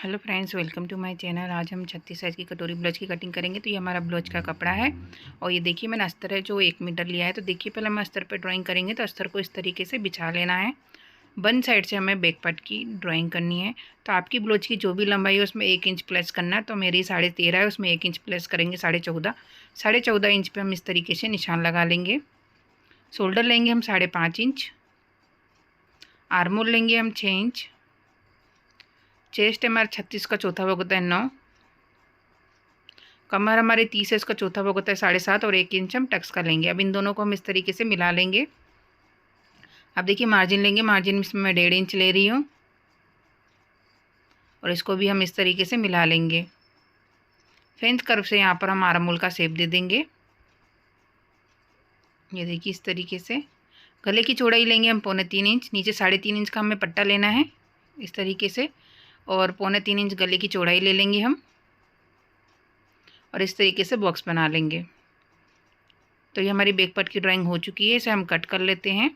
Hello friends, welcome to my channel. आज हम 36 size की कटोरी ब्लाउज की कटिंग करेंगे। तो ये हमारा ब्लाउज का कपड़ा है और ये देखिए मैंने अस्तर है जो 1 मीटर लिया है। तो देखिए पहले हम अस्तर पे ड्राइंग करेंगे। तो अस्तर को इस तरीके से बिछा लेना है। बन साइड से हमें बैक पार्ट की ड्राइंग करनी है। तो आपकी ब्लाउज की जो भी लंबाई है उसमें 1 इंच प्लस करना है। तो मेरी 13.5 है, उसमें 1 इंच प्लस करेंगे 14.5। 14.5 इंच पर हम इस तरीके से निशान लगा लेंगे। शोल्डर लेंगे हम 5.5 इंच। आर्म होल लेंगे हम 6 इंच। चेस्ट हमारा 36 का चौथा भाग होता है 9। कमर हमारे 30 है, इसका चौथा भाग होता है 7.5 और 1 इंच हम टक्स का लेंगे। अब इन दोनों को हम इस तरीके से मिला लेंगे। अब देखिए मार्जिन लेंगे। मार्जिन इसमें मैं 1.5 इंच ले रही हूँ और इसको भी हम इस तरीके से मिला लेंगे। फ्रेंच कर्व से यहाँ पर हम आर्म होल का शेप दे देंगे। ये देखिए इस तरीके से। गले की चौड़ाई लेंगे हम 3.25 इंच। नीचे 3.5 इंच का हमें पट्टा लेना है इस तरीके से, और 3.25 इंच गले की चौड़ाई ले लेंगे हम और इस तरीके से बॉक्स बना लेंगे। तो ये हमारी बैक पार्ट की ड्राइंग हो चुकी है। इसे हम कट कर लेते हैं।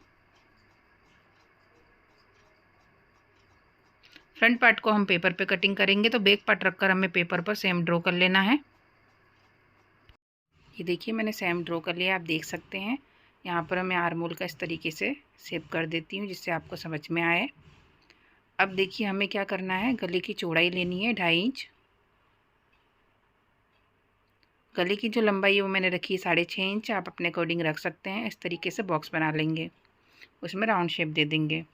फ्रंट पार्ट को हम पेपर पे कटिंग करेंगे। तो बैक पार्ट रखकर हमें पेपर पर सेम ड्रॉ कर लेना है। ये देखिए मैंने सेम ड्रॉ कर लिया, आप देख सकते हैं। यहाँ पर मैं आर्म होल का इस तरीके से शेप कर देती हूँ जिससे आपको समझ में आए। अब देखिए हमें क्या करना है, गले की चौड़ाई लेनी है 2.5 इंच। गले की जो लंबाई है वो मैंने रखी है 6.5 इंच। आप अपने अकॉर्डिंग रख सकते हैं। इस तरीके से बॉक्स बना लेंगे, उसमें राउंड शेप दे देंगे।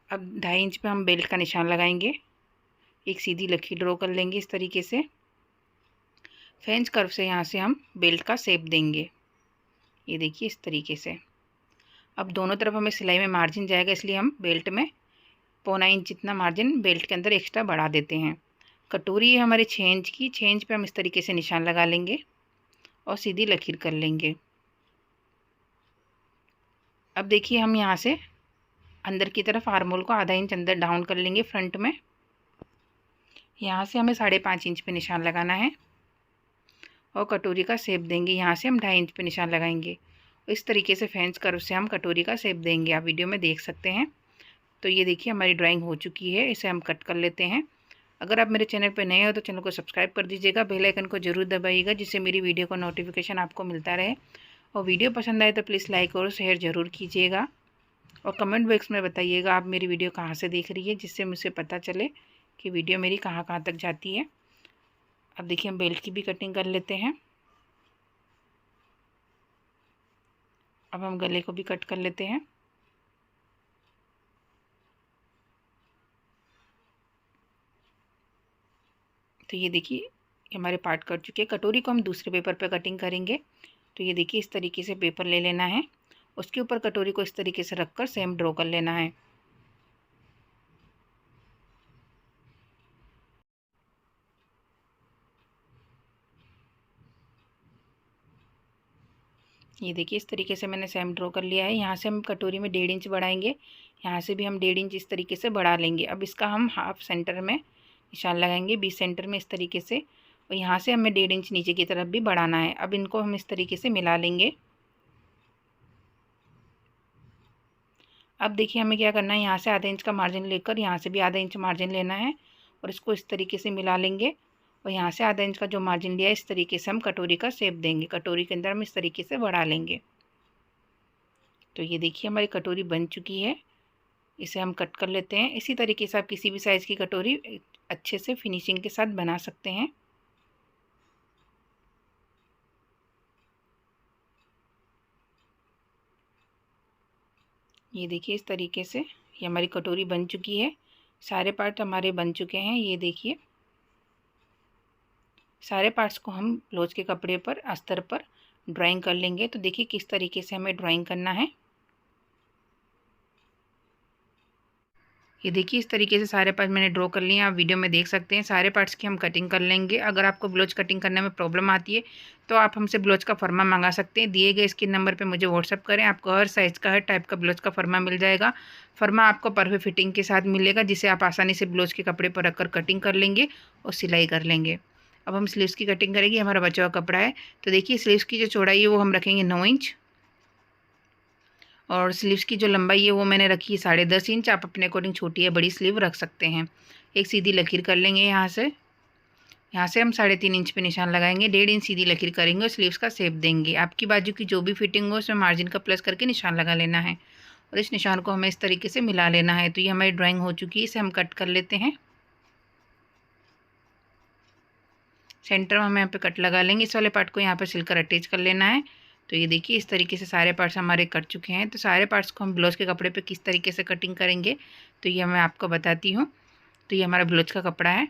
अब 2.5 इंच पे हम बेल्ट का निशान लगाएंगे। एक सीधी लकीर ड्रॉ कर लेंगे इस तरीके से। फ्रेंच कर्व से यहाँ से हम बेल्ट का शेप देंगे। ये देखिए इस तरीके से। अब दोनों तरफ हमें सिलाई में मार्जिन जाएगा, इसलिए हम बेल्ट में 0.25 इंच जितना मार्जिन बेल्ट के अंदर एक्स्ट्रा बढ़ा देते हैं। कटोरी है हमारे 6 इंच की। 6 इंच पे हम इस तरीके से निशान लगा लेंगे और सीधी लकीर कर लेंगे। अब देखिए हम यहाँ से अंदर की तरफ आर्म होल को आधा इंच अंदर डाउन कर लेंगे फ्रंट में। यहाँ से हमें 5.5 इंच पे निशान लगाना है और कटोरी का शेप देंगे। यहाँ से हम 2.5 इंच पे निशान लगाएंगे। इस तरीके से फ्रेंच कर्व से हम कटोरी का शेप देंगे। आप वीडियो में देख सकते हैं। तो ये देखिए हमारी ड्राइंग हो चुकी है। इसे हम कट कर लेते हैं। अगर आप मेरे चैनल पर नए हो तो चैनल को सब्सक्राइब कर दीजिएगा। बेल आइकन को जरूर दबाइएगा जिससे मेरी वीडियो का नोटिफिकेशन आपको मिलता रहे। और वीडियो पसंद आए तो प्लीज़ लाइक और शेयर ज़रूर कीजिएगा और कमेंट बॉक्स में बताइएगा आप मेरी वीडियो कहाँ से देख रही है, जिससे मुझे पता चले कि वीडियो मेरी कहाँ कहाँ तक जाती है। अब देखिए हम बेल्ट की भी कटिंग कर लेते हैं। अब हम गले को भी कट कर लेते हैं। तो ये देखिए हमारे पार्ट कट चुके हैं। कटोरी को हम दूसरे पेपर पे कटिंग करेंगे। तो ये देखिए इस तरीके से पेपर ले लेना है, उसके ऊपर कटोरी को इस तरीके से रखकर सेम ड्रॉ कर लेना है। ये देखिए इस तरीके से मैंने सेम ड्रॉ कर लिया है। यहाँ से हम कटोरी में 1.5 इंच बढ़ाएंगे। यहाँ से भी हम 1.5 इंच इस तरीके से बढ़ा लेंगे। अब इसका हम हाफ सेंटर में निशान लगाएंगे, 20 सेंटर में इस तरीके से। और यहाँ से हमें 1.5 इंच नीचे की तरफ भी बढ़ाना है। अब इनको हम इस तरीके से मिला लेंगे। अब देखिए हमें क्या करना है, यहाँ से आधा इंच का मार्जिन लेकर यहाँ से भी आधा इंच मार्जिन लेना है और इसको इस तरीके से मिला लेंगे। और यहाँ से आधा इंच का जो मार्जिन लिया है इस तरीके से हम कटोरी का शेप देंगे। कटोरी के अंदर हम इस तरीके से बढ़ा लेंगे। तो ये देखिए हमारी कटोरी बन चुकी है। इसे हम कट कर लेते हैं। इसी तरीके से आप किसी भी साइज़ की कटोरी अच्छे से फिनिशिंग के साथ बना सकते हैं। ये देखिए इस तरीके से ये हमारी कटोरी बन चुकी है। सारे पार्ट हमारे बन चुके हैं। ये देखिए सारे पार्ट्स को हम ब्लाउज के कपड़े पर अस्तर पर ड्राइंग कर लेंगे। तो देखिए किस तरीके से हमें ड्राइंग करना है। ये देखिए इस तरीके से सारे पार्ट मैंने ड्रॉ कर लिए हैं। आप वीडियो में देख सकते हैं। सारे पार्ट्स की हम कटिंग कर लेंगे। अगर आपको ब्लाउज कटिंग करने में प्रॉब्लम आती है तो आप हमसे ब्लाउज का फरमा मंगा सकते हैं। दिए गए स्क्रीन नंबर पे मुझे व्हाट्सअप करें। आपको हर साइज़ का हर टाइप का ब्लाउज का फरमा मिल जाएगा। फरमा आपको परफेक्ट फिटिंग के साथ मिलेगा, जिसे आप आसानी से ब्लाउज के कपड़े पर रखकर कटिंग कर लेंगे और सिलाई कर लेंगे। अब हम स्लीव्स की कटिंग करेंगे। हमारा बचा हुआ कपड़ा है। तो देखिए स्लीव्स की जो चौड़ाई है वो हम रखेंगे 9 इंच और स्लीव्स की जो लंबाई है वो मैंने रखी है 10.5 इंच। आप अपने अकॉर्डिंग छोटी या बड़ी स्लीव रख सकते हैं। एक सीधी लकीर कर लेंगे यहाँ से हम 3.5 इंच पे निशान लगाएंगे, 1.5 इंच सीधी लकीर करेंगे और स्लीव्स का शेप देंगे। आपकी बाजू की जो भी फिटिंग हो उसमें मार्जिन का प्लस करके निशान लगा लेना है और इस निशान को हमें इस तरीके से मिला लेना है। तो ये हमारी ड्राइंग हो चुकी है, इसे हम कट कर लेते हैं। सेंटर में हम यहाँ पे कट लगा लेंगे, इस वाले पार्ट को यहाँ पे सिलकर अटैच कर लेना है। तो ये देखिए इस तरीके से सारे पार्ट्स हमारे कट चुके हैं। तो सारे पार्ट्स को हम ब्लाउज़ के कपड़े पे किस तरीके से कटिंग करेंगे तो ये मैं आपको बताती हूँ। तो ये हमारा ब्लाउज़ का कपड़ा है।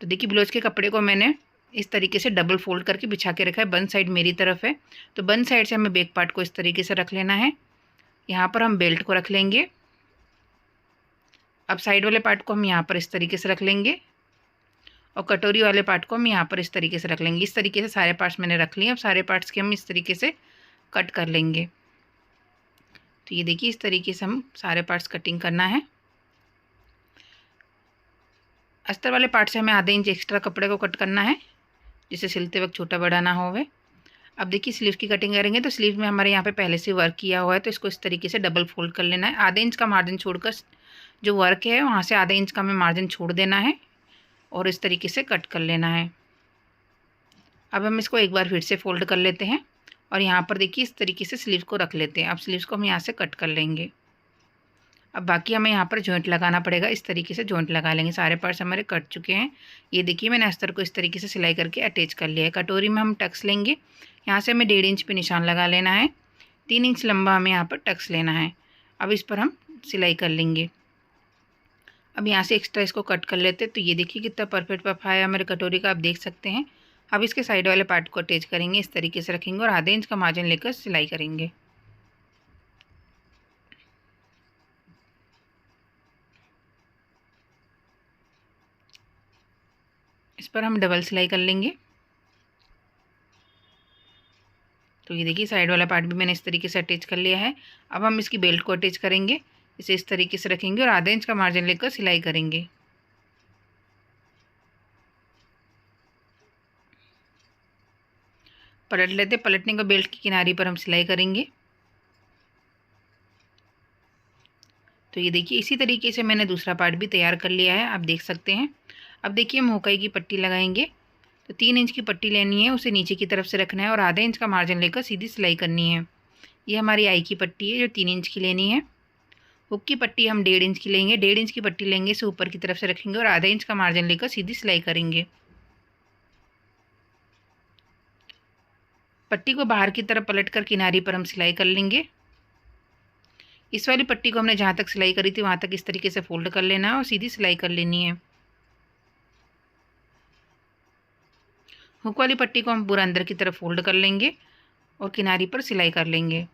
तो देखिए ब्लाउज़ के कपड़े को मैंने इस तरीके से डबल फोल्ड करके बिछा के रखा है। बंद साइड मेरी तरफ है, तो बंद साइड से हमें बैक पार्ट को इस तरीके से रख लेना है। यहाँ पर हम बेल्ट को रख लेंगे। अब साइड वाले पार्ट को हम यहाँ पर इस तरीके से रख लेंगे और कटोरी वाले पार्ट को हम यहाँ पर इस तरीके से रख लेंगे। इस तरीके से सारे पार्ट्स मैंने रख लिए। अब सारे पार्ट्स के हम इस तरीके से कट कर लेंगे। तो ये देखिए इस तरीके से हम सारे पार्ट्स कटिंग करना है। अस्तर वाले पार्ट से हमें आधे इंच एक्स्ट्रा कपड़े को कट करना है, जिससे सिलते वक्त छोटा बड़ा ना होवे। अब देखिए स्लीव की कटिंग करेंगे तो स्लीव में हमारे यहाँ पे पहले से वर्क किया हुआ है, तो इसको इस तरीके से डबल फोल्ड कर लेना है। आधे इंच का मार्जिन छोड़कर जो वर्क है वहाँ से आधे इंच का हमें मार्जिन छोड़ देना है और इस तरीके से कट कर लेना है। अब हम इसको एक बार फिर से फोल्ड कर लेते हैं और यहाँ पर देखिए इस तरीके से स्लीव को रख लेते हैं। अब स्लीव्स को हम यहाँ से कट कर लेंगे। अब बाकी हमें यहाँ पर जॉइंट लगाना पड़ेगा, इस तरीके से जॉइंट लगा लेंगे। सारे पार्ट्स हमारे कट चुके हैं। ये देखिए मैंने अस्तर को इस तरीके से सिलाई करके अटैच कर लिया है। कटोरी में हम टक्स लेंगे, यहाँ से हमें 1.5 इंच पे निशान लगा लेना है। 3 इंच लंबा हमें यहाँ पर टक्स लेना है। अब इस पर हम सिलाई कर लेंगे। अब यहाँ से एक्स्ट्रा इसको कट कर लेते हैं। तो ये देखिए कितना परफेक्ट पफा है हमारे कटोरी का, आप देख सकते हैं। अब इसके साइड वाले पार्ट को अटैच करेंगे, इस तरीके से रखेंगे और आधे इंच का मार्जिन लेकर सिलाई करेंगे। इस पर हम डबल सिलाई कर लेंगे। तो ये देखिए साइड वाला पार्ट भी मैंने इस तरीके से अटैच कर लिया है। अब हम इसकी बेल्ट को अटैच करेंगे, इसे इस तरीके से रखेंगे और आधे इंच का मार्जिन लेकर सिलाई करेंगे। पलट लेते, पलटने को बेल्ट की किनारी पर हम सिलाई करेंगे। तो ये देखिए इसी तरीके से मैंने दूसरा पार्ट भी तैयार कर लिया है, आप देख सकते हैं। अब देखिए हम हुकाई की पट्टी लगाएंगे। तो 3 इंच की पट्टी लेनी है, उसे नीचे की तरफ से रखना है और आधे इंच का मार्जिन लेकर सीधी सिलाई करनी है। ये हमारी आई की पट्टी है जो 3 इंच की लेनी है। हुक की पट्टी हम 1.5 इंच की लेंगे। 1.5 इंच की पट्टी लेंगे, इसे ऊपर की तरफ से रखेंगे और आधे इंच का मार्जिन लेकर सीधी सिलाई करेंगे। पट्टी को बाहर की तरफ पलटकर किनारी पर हम सिलाई कर लेंगे। इस वाली पट्टी को हमने जहाँ तक सिलाई करी थी वहाँ तक इस तरीके से फोल्ड कर लेना है और सीधी सिलाई कर लेनी है। हुक वाली पट्टी को हम पूरा अंदर की तरफ फोल्ड कर लेंगे और किनारी पर सिलाई कर लेंगे।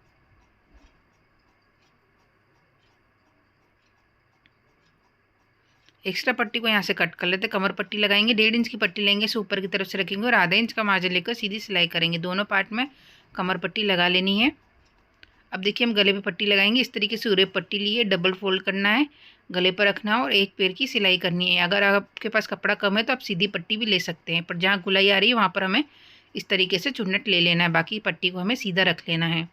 एक्स्ट्रा पट्टी को यहाँ से कट कर लेते, कमर पट्टी लगाएंगे। 1.5 इंच की पट्टी लेंगे, इसे ऊपर की तरफ से रखेंगे और आधे इंच का मार्जिन लेकर सीधी सिलाई करेंगे। दोनों पार्ट में कमर पट्टी लगा लेनी है। अब देखिए हम गले पे पट्टी लगाएंगे। इस तरीके से उरे पट्टी लिए डबल फोल्ड करना है, गले पर रखना है और एक पैर की सिलाई करनी है। अगर आपके पास कपड़ा कम है तो आप सीधी पट्टी भी ले सकते हैं, पर जहाँ गुलाई आ रही है वहाँ पर हमें इस तरीके से चुन्नट ले लेना है। बाकी पट्टी को हमें सीधा रख लेना है।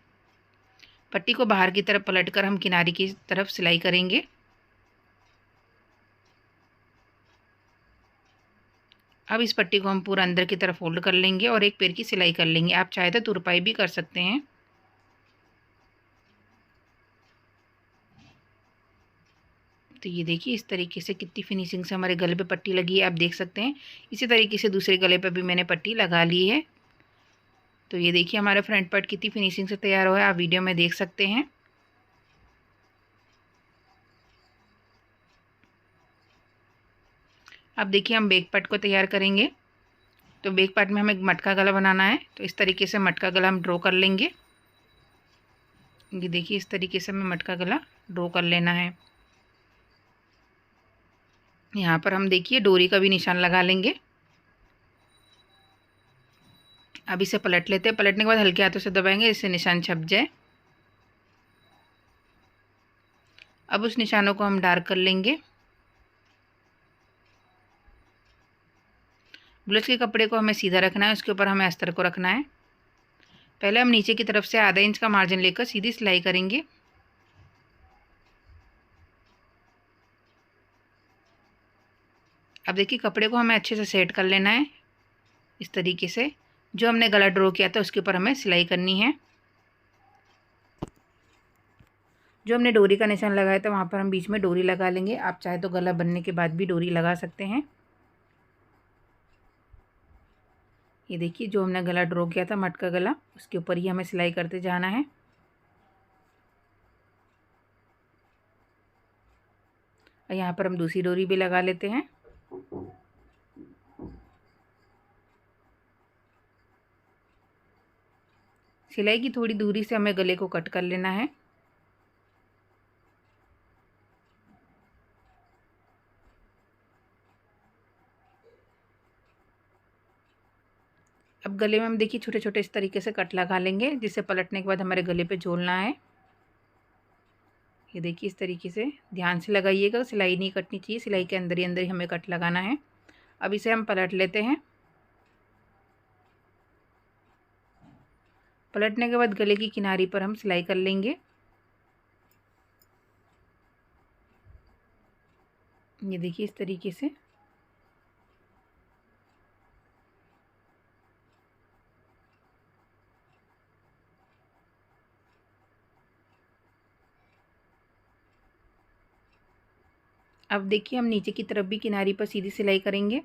पट्टी को बाहर की तरफ पलटकर हम किनारे की तरफ सिलाई करेंगे। अब इस पट्टी को हम पूरा अंदर की तरफ फोल्ड कर लेंगे और एक पैर की सिलाई कर लेंगे। आप चाहे तो तुरपाई भी कर सकते हैं। तो ये देखिए इस तरीके से कितनी फिनिशिंग से हमारे गले पे पट्टी लगी है, आप देख सकते हैं। इसी तरीके से दूसरे गले पे भी मैंने पट्टी लगा ली है। तो ये देखिए हमारा फ्रंट पार्ट कितनी फिनिशिंग से तैयार हुआ है, आप वीडियो में देख सकते हैं। अब देखिए हम बैक पार्ट को तैयार करेंगे। तो बैक पार्ट में हमें एक मटका गला बनाना है, तो इस तरीके से मटका गला हम ड्रॉ कर लेंगे। ये देखिए इस तरीके से हमें मटका गला ड्रॉ कर लेना है। यहाँ पर हम देखिए डोरी का भी निशान लगा लेंगे। अब इसे पलट लेते हैं। पलटने के बाद हल्के हाथों से दबाएंगे, इससे निशान छप जाए। अब उस निशानों को हम डार्क कर लेंगे। ब्लाउज के कपड़े को हमें सीधा रखना है, उसके ऊपर हमें अस्तर को रखना है। पहले हम नीचे की तरफ से आधा इंच का मार्जिन लेकर सीधी सिलाई करेंगे। अब देखिए कपड़े को हमें अच्छे से सेट कर लेना है इस तरीके से। जो हमने गला ड्रॉ किया था उसके ऊपर हमें सिलाई करनी है। जो हमने डोरी का निशान लगाया था वहाँ पर हम बीच में डोरी लगा लेंगे। आप चाहे तो गला बनने के बाद भी डोरी लगा सकते हैं। ये देखिए जो हमने गला ड्रॉ किया था मटका गला, उसके ऊपर ही हमें सिलाई करते जाना है। और यहाँ पर हम दूसरी डोरी भी लगा लेते हैं। सिलाई की थोड़ी दूरी से हमें गले को कट कर लेना है। अब गले में हम देखिए छोटे छोटे इस तरीके से कट लगा लेंगे, जिससे पलटने के बाद हमारे गले पे झोलना है। ये देखिए इस तरीके से ध्यान से लगाइएगा, सिलाई नहीं कटनी चाहिए, सिलाई के अंदर ही हमें कट लगाना है। अब इसे हम पलट लेते हैं। पलटने के बाद गले की किनारी पर हम सिलाई कर लेंगे। ये देखिए इस तरीके से। अब देखिए हम नीचे की तरफ भी किनारी पर सीधी सिलाई करेंगे।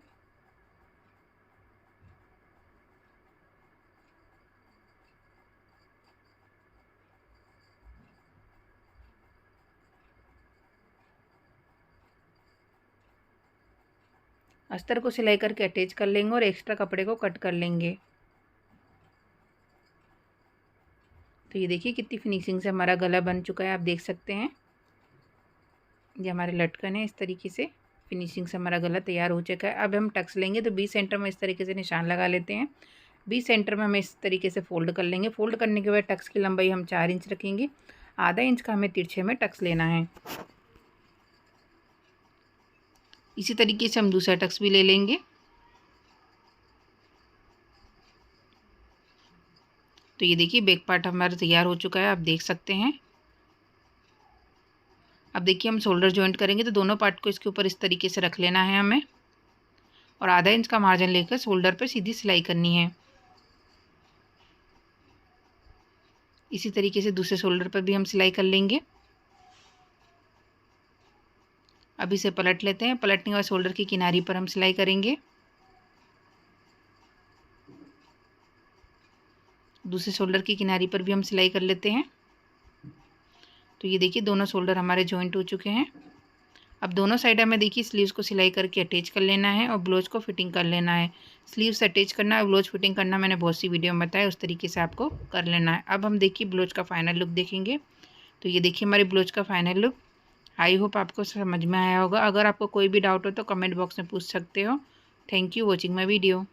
अस्तर को सिलाई करके अटैच कर लेंगे और एक्स्ट्रा कपड़े को कट कर लेंगे। तो ये देखिए कितनी फिनिशिंग से हमारा गला बन चुका है, आप देख सकते हैं। ये हमारे लटकन है, इस तरीके से फिनिशिंग से हमारा गला तैयार हो चुका है। अब हम टक्स लेंगे तो 20 सेंटर में इस तरीके से निशान लगा लेते हैं। 20 सेंटर में हम इस तरीके से फोल्ड कर लेंगे। फोल्ड करने के बाद टक्स की लंबाई हम 4 इंच रखेंगे। आधा इंच का हमें तिरछे में टक्स लेना है। इसी तरीके से हम दूसरा टक्स भी ले लेंगे। तो ये देखिए बैक पार्ट हमारा तैयार हो चुका है, आप देख सकते हैं। अब देखिए हम शोल्डर जॉइंट करेंगे तो दोनों पार्ट को इसके ऊपर इस तरीके से रख लेना है हमें, और आधा इंच का मार्जिन लेकर शोल्डर पर सीधी सिलाई करनी है। इसी तरीके से दूसरे शोल्डर पर भी हम सिलाई कर लेंगे। अब इसे पलट लेते हैं। पलटने के बाद शोल्डर की किनारी पर हम सिलाई करेंगे। दूसरे शोल्डर की किनारी पर भी हम सिलाई कर लेते हैं। तो ये देखिए दोनों शोल्डर हमारे जॉइंट हो चुके हैं। अब दोनों साइड हमें देखिए स्लीव्स को सिलाई करके अटैच कर लेना है और ब्लाउज को फिटिंग कर लेना है। स्लीव्स अटैच करना और ब्लाउज फिटिंग करना मैंने बहुत सी वीडियो में बताया, उस तरीके से आपको कर लेना है। अब हम देखिए ब्लाउज का फाइनल लुक देखेंगे। तो ये देखिए हमारे ब्लाउज का फाइनल लुक। आई होप आपको समझ में आया होगा। अगर आपको कोई भी डाउट हो तो कमेंट बॉक्स में पूछ सकते हो। Thank you watching my video.